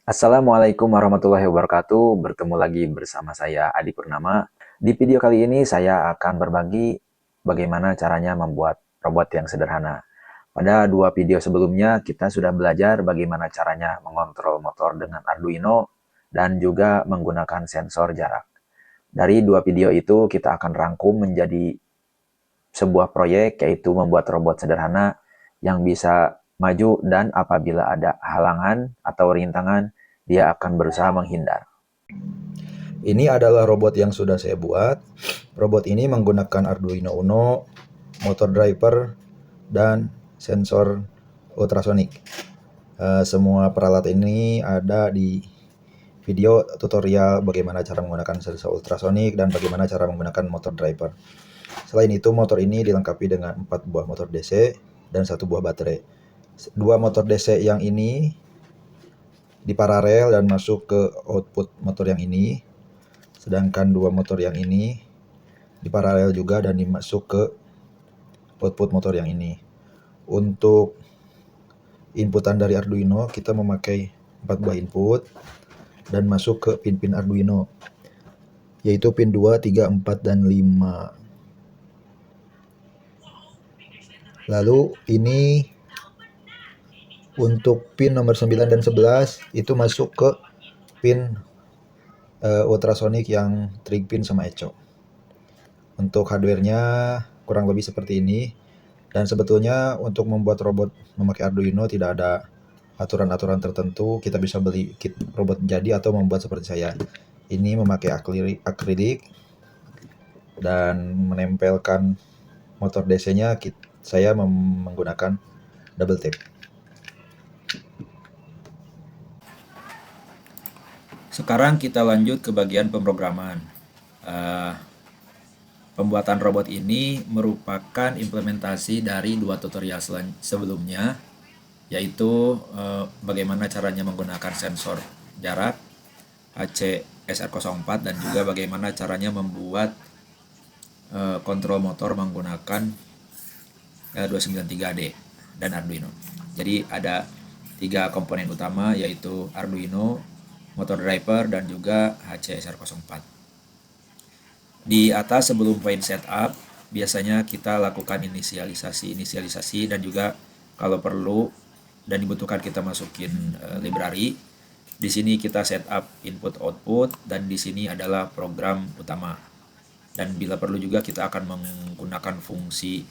Assalamualaikum warahmatullahi wabarakatuh. Bertemu lagi bersama saya Adi Purnama. Di video kali ini saya akan berbagi bagaimana caranya membuat robot yang sederhana. Pada dua video sebelumnya kita sudah belajar bagaimana caranya mengontrol motor dengan Arduino dan juga menggunakan sensor jarak. Dari dua video itu kita akan rangkum menjadi sebuah proyek, yaitu membuat robot sederhana yang bisa maju dan apabila ada halangan atau rintangan, dia akan berusaha menghindar. Ini adalah robot yang sudah saya buat. Robot ini menggunakan Arduino Uno, motor driver, dan sensor ultrasonik. Semua peralatan ini ada di video tutorial bagaimana cara menggunakan sensor ultrasonik dan bagaimana cara menggunakan motor driver. Selain itu, motor ini dilengkapi dengan 4 buah motor DC dan 1 buah baterai. 2 motor DC yang ini diparalel dan masuk ke output motor yang ini. Sedangkan 2 motor yang ini diparalel juga dan dimasuk ke output motor yang ini. Untuk inputan dari Arduino kita memakai 4 buah input dan masuk ke pin-pin Arduino, yaitu pin 2, 3, 4, dan 5. Lalu ini untuk pin nomor 9 dan 11 itu masuk ke pin ultrasonic yang trig pin sama eco. Untuk hardware-nya kurang lebih seperti ini. Dan sebetulnya untuk membuat robot memakai Arduino tidak ada aturan-aturan tertentu. Kita bisa beli kit robot jadi atau membuat seperti saya. Ini memakai akrilik dan menempelkan motor DC-nya saya menggunakan double tape. Sekarang kita lanjut ke bagian pemrograman. Pembuatan robot ini merupakan implementasi dari dua tutorial sebelumnya, yaitu bagaimana caranya menggunakan sensor jarak HC-SR04 dan juga bagaimana caranya membuat kontrol motor menggunakan L293D dan Arduino. Jadi ada 3 komponen utama, yaitu Arduino, motor driver, dan juga HC-SR04. Di atas sebelum point setup, biasanya kita lakukan inisialisasi dan juga kalau perlu dan dibutuhkan kita masukin library. Di sini kita setup input output dan di sini adalah program utama. Dan bila perlu juga kita akan menggunakan fungsi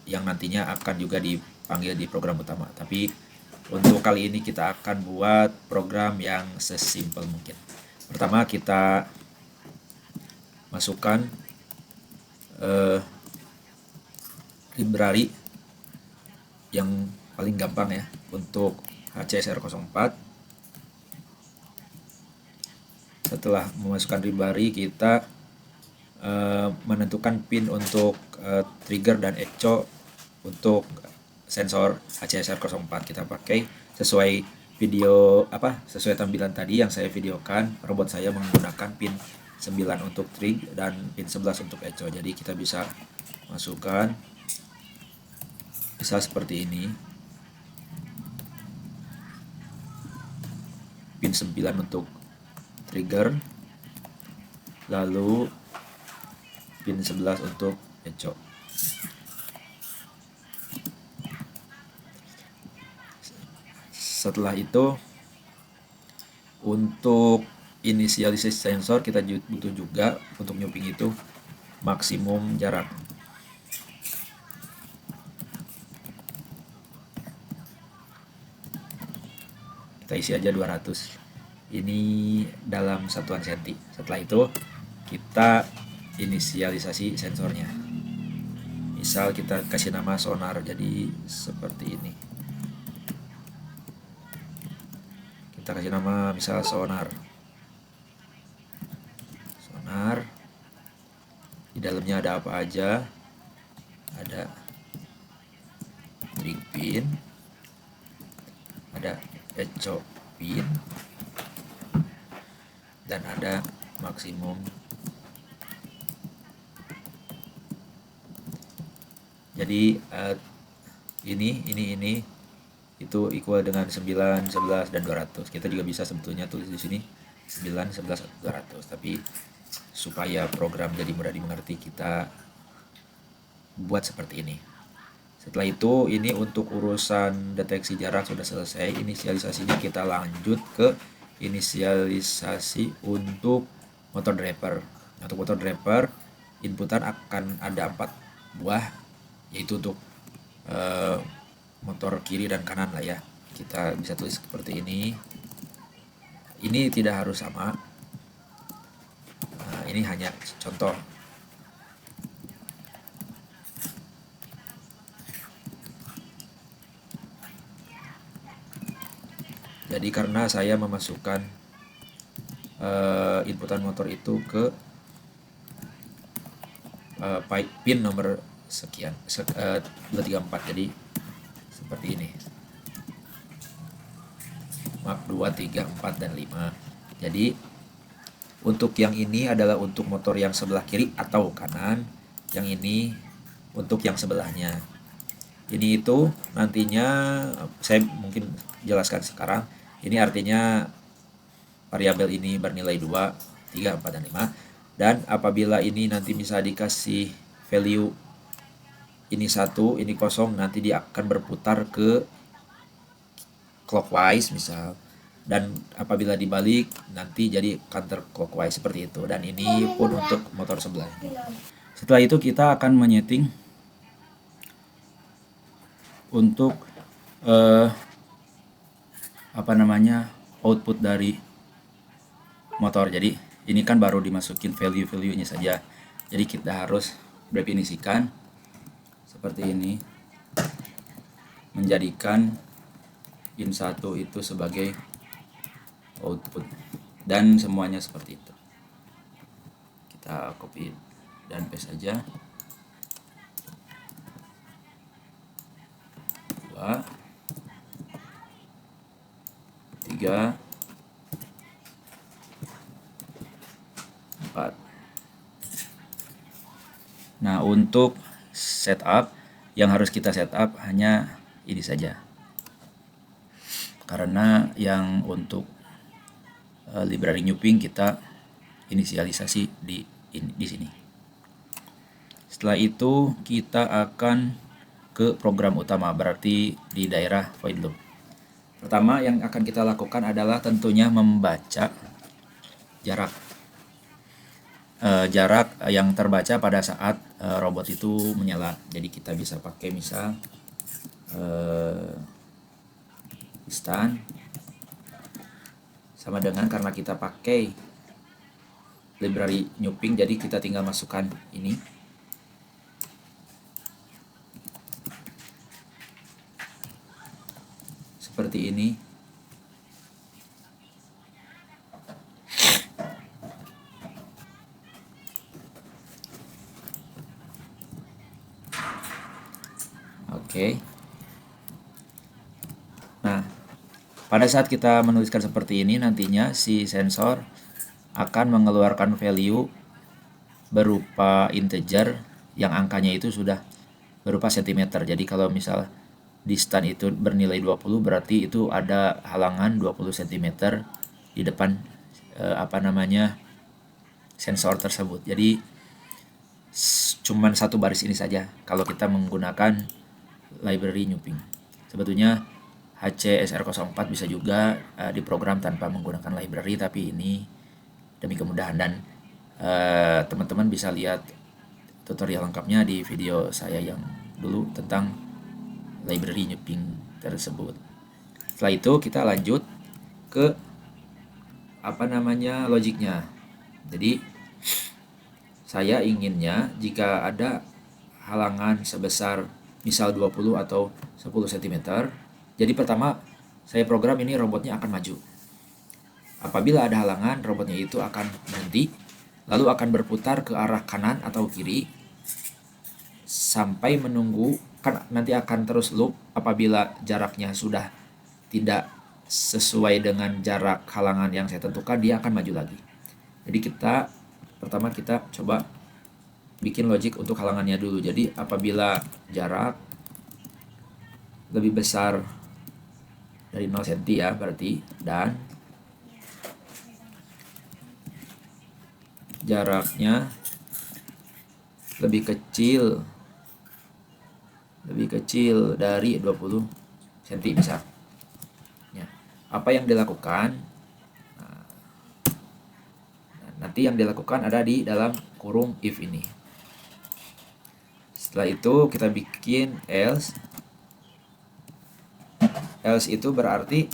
yang nantinya akan juga dipanggil di program utama. Tapi untuk kali ini kita akan buat program yang sesimpel mungkin. Pertama kita masukkan library yang paling gampang ya untuk HCSR04. Setelah memasukkan library, kita menentukan pin untuk trigger dan echo untuk sensor HCSR04. Kita pakai sesuai sesuai tampilan tadi yang saya videokan. Robot saya menggunakan pin 9 untuk trig dan pin 11 untuk echo. Jadi kita bisa masukkan bisa seperti ini. Pin 9 untuk trigger, lalu pin 11 untuk echo. Setelah itu untuk inisialisasi sensor kita butuh juga untuk nyuping itu maksimum jarak. Kita isi aja 200. Ini dalam satuan senti. Setelah itu kita inisialisasi sensornya. Misal kita kasih nama sonar, jadi seperti ini. Kita kasih nama misal sonar. Di dalamnya ada apa aja? Ada trig pin, ada echo pin, dan ada maksimum. Jadi ini itu equal dengan 9, 11, dan 200. Kita juga bisa sebetulnya tulis di sini 9, 11, 200. Tapi supaya program jadi mudah dimengerti, kita buat seperti ini. Setelah itu, ini untuk urusan deteksi jarak sudah selesai. Inisialisasinya kita lanjut ke inisialisasi untuk motor driver. Untuk motor driver, inputan akan ada 4 buah, yaitu untuk motor kiri dan kanan lah ya. Kita bisa tulis seperti ini. Ini tidak harus sama. Nah, ini hanya contoh. Jadi karena saya memasukkan inputan motor itu ke pin nomor sekian 234, jadi seperti ini. Maaf, 2, 3, 4, dan 5. Jadi untuk yang ini adalah untuk motor yang sebelah kiri atau kanan, yang ini untuk yang sebelahnya. Ini itu nantinya saya mungkin jelaskan sekarang. Ini artinya variabel ini bernilai 2, 3, 4, dan 5. Dan apabila ini nanti bisa dikasih value ini 1, ini 0, nanti dia akan berputar ke clockwise misal. Dan apabila dibalik nanti jadi counter clockwise seperti itu. Dan ini pun untuk motor sebelah. Setelah itu kita akan menyeting untuk output dari motor. Jadi ini kan baru dimasukin value-value-nya saja. Jadi kita harus definisikan seperti ini, menjadikan in 1 itu sebagai output, dan semuanya seperti itu. Kita copy dan paste saja. 2, 3, 4. Nah, untuk setup yang harus kita setup hanya ini saja. Karena yang untuk library Newping kita inisialisasi di sini. Setelah itu kita akan ke program utama, berarti di daerah void loop. Pertama yang akan kita lakukan adalah tentunya membaca jarak yang terbaca pada saat robot itu menyala. Jadi kita bisa pakai misal distance sama dengan, karena kita pakai library Newping, jadi kita tinggal masukkan ini. Seperti ini. Oke. Nah, pada saat kita menuliskan seperti ini, nantinya si sensor akan mengeluarkan value berupa integer yang angkanya itu sudah berupa cm. Jadi kalau misal distance itu bernilai 20, berarti itu ada halangan 20 cm di depan sensor tersebut. Jadi cuman satu baris ini saja kalau kita menggunakan library Newping. Sebetulnya HCSR04 bisa juga diprogram tanpa menggunakan library, tapi ini demi kemudahan. Dan teman-teman bisa lihat tutorial lengkapnya di video saya yang dulu tentang library Newping tersebut. Setelah itu kita lanjut ke logiknya. Jadi saya inginnya jika ada halangan sebesar misal 20 atau 10 cm, jadi pertama saya program ini robotnya akan maju. Apabila ada halangan, robotnya itu akan berhenti, lalu akan berputar ke arah kanan atau kiri sampai menunggu, kan nanti akan terus loop. Apabila jaraknya sudah tidak sesuai dengan jarak halangan yang saya tentukan, dia akan maju lagi. Jadi pertama kita coba bikin logik untuk halangannya dulu. Jadi apabila jarak lebih besar dari 0 cm ya berarti, dan jaraknya lebih kecil dari 20 cm misal. Ya. Apa yang dilakukan? Nanti yang dilakukan ada di dalam kurung if ini. Setelah itu kita bikin else. Else itu berarti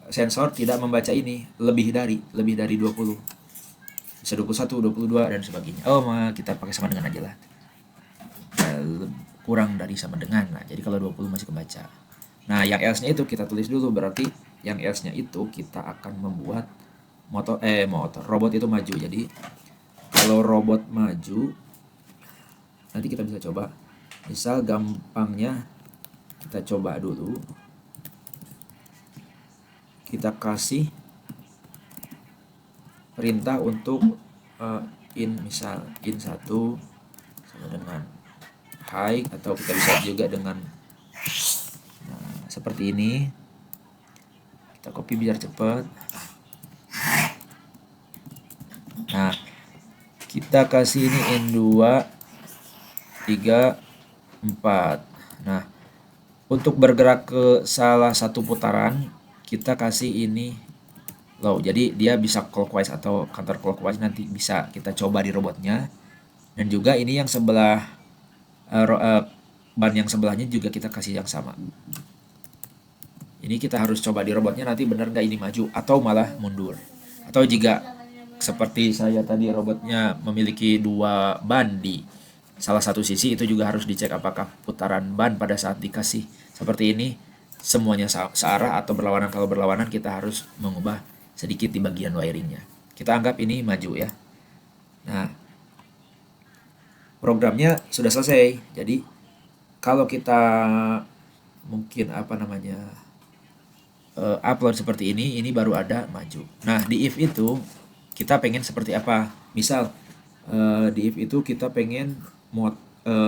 sensor tidak membaca ini lebih dari 20. Bisa 21, 22 dan sebagainya. Kita pakai sama dengan aja lah. Kurang dari sama dengan. Nah, jadi kalau 20 masih kebaca. Nah, yang else-nya itu kita tulis dulu, berarti yang else-nya itu kita akan membuat robot itu maju. Jadi kalau robot maju, nanti kita bisa coba. Misal gampangnya kita coba dulu. Kita kasih perintah untuk misal in 1 sama dengan high, atau kita bisa juga dengan seperti ini. Kita copy biar cepat. Nah, kita kasih ini in 2 3 4. Nah, untuk bergerak ke salah satu putaran kita kasih ini low, jadi dia bisa clockwise atau counter clockwise, nanti bisa kita coba di robotnya. Dan juga ini yang sebelah ban yang sebelahnya juga kita kasih yang sama. Ini kita harus coba di robotnya, nanti benar nggak ini maju atau malah mundur. Atau jika seperti saya tadi robotnya memiliki 2 ban di salah satu sisi, itu juga harus dicek apakah putaran ban pada saat dikasih seperti ini semuanya searah atau berlawanan. Kalau berlawanan kita harus mengubah sedikit di bagian wiringnya. Kita anggap ini maju ya. Nah, programnya sudah selesai. Jadi kalau kita mungkin upload seperti ini baru ada maju. Nah, di if itu kita pengen seperti apa? Misal di if itu kita pengen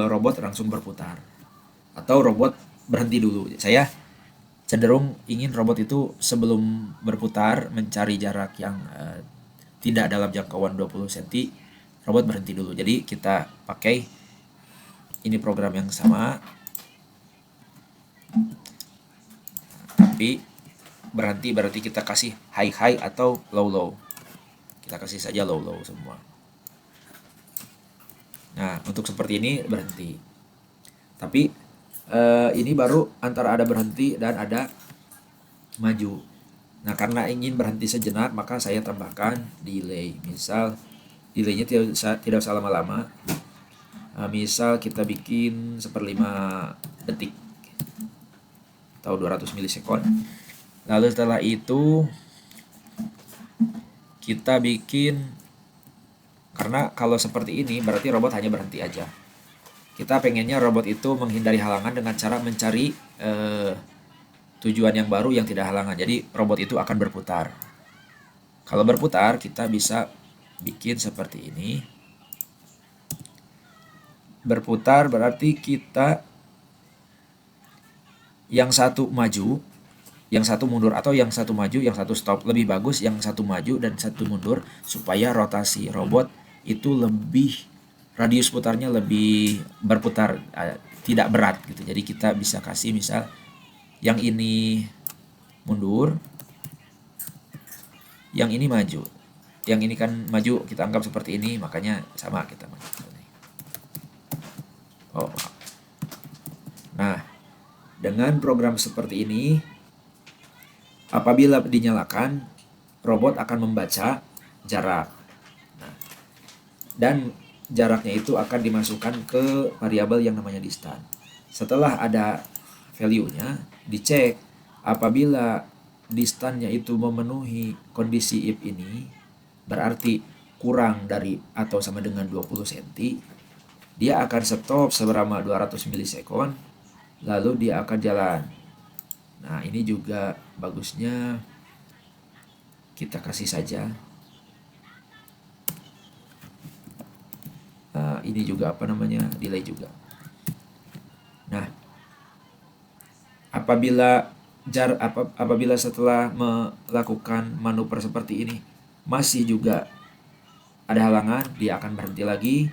robot langsung berputar atau robot berhenti dulu. Saya cenderung ingin robot itu sebelum berputar mencari jarak yang tidak dalam jangkauan 20 cm, robot berhenti dulu. Jadi kita pakai ini program yang sama, tapi berhenti berarti kita kasih high atau low. Kita kasih saja low semua. Nah, untuk seperti ini berhenti. Tapi ini baru antara ada berhenti dan ada maju. Nah, karena ingin berhenti sejenak, maka saya tambahkan delay. Misal delaynya tidak usah lama-lama. Misal kita bikin 1/5 detik atau 200 milisekund. Lalu setelah itu kita bikin, karena kalau seperti ini berarti robot hanya berhenti aja. Kita pengennya robot itu menghindari halangan dengan cara mencari tujuan yang baru yang tidak halangan. Jadi robot itu akan berputar. Kalau berputar kita bisa bikin seperti ini. Berputar berarti kita yang satu maju, yang satu mundur, atau yang satu maju, yang satu stop. Lebih bagus yang satu maju dan satu mundur supaya rotasi robot itu lebih, radius putarnya lebih berputar, tidak berat gitu. Jadi kita bisa kasih misal yang ini mundur, yang ini maju. Yang ini kan maju, kita anggap seperti ini, makanya sama kita maju. Nah, dengan program seperti ini, apabila dinyalakan, robot akan membaca jarak. Nah, dan jaraknya itu akan dimasukkan ke variabel yang namanya distance. Setelah ada value-nya, dicek apabila distance-nya itu memenuhi kondisi if ini, berarti kurang dari atau sama dengan 20 cm, dia akan stop selama 200 milisekund, lalu dia akan jalan. Nah, ini juga bagusnya kita kasih saja. Ini juga delay juga. Nah, Apabila setelah melakukan manuver seperti ini masih juga ada halangan, dia akan berhenti lagi,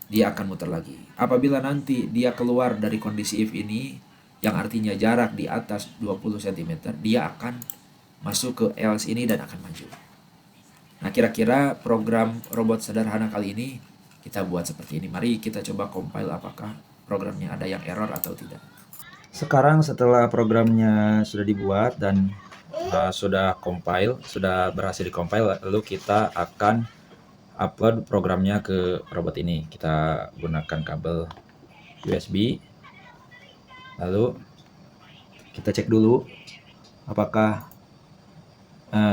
dia akan muter lagi. Apabila nanti dia keluar dari kondisi if ini, yang artinya jarak di atas 20 cm, dia akan masuk ke else ini dan akan maju. Nah, kira-kira program robot sederhana kali ini kita buat seperti ini. Mari kita coba compile apakah programnya ada yang error atau tidak. Sekarang setelah programnya sudah dibuat dan sudah berhasil di-compile, lalu kita akan upload programnya ke robot ini. Kita gunakan kabel USB. Lalu kita cek dulu apakah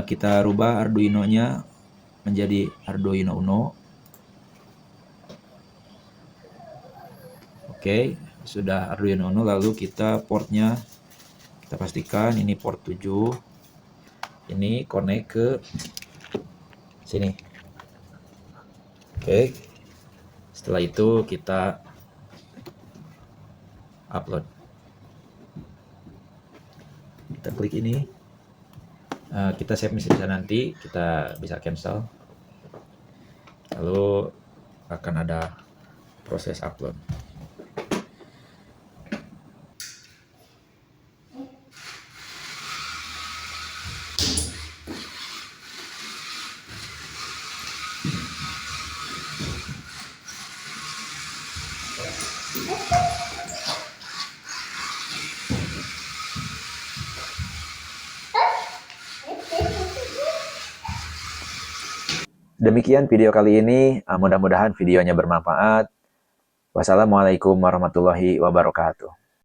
kita rubah Arduino-nya menjadi Arduino Uno. Oke, sudah Arduino Uno. Lalu kita portnya, kita pastikan ini port 7. Ini connect ke sini. Oke, setelah itu kita upload. Kita klik ini, kita save message nanti, kita bisa cancel. Lalu akan ada proses upload. Demikian video kali ini, mudah-mudahan videonya bermanfaat. Wassalamualaikum warahmatullahi wabarakatuh.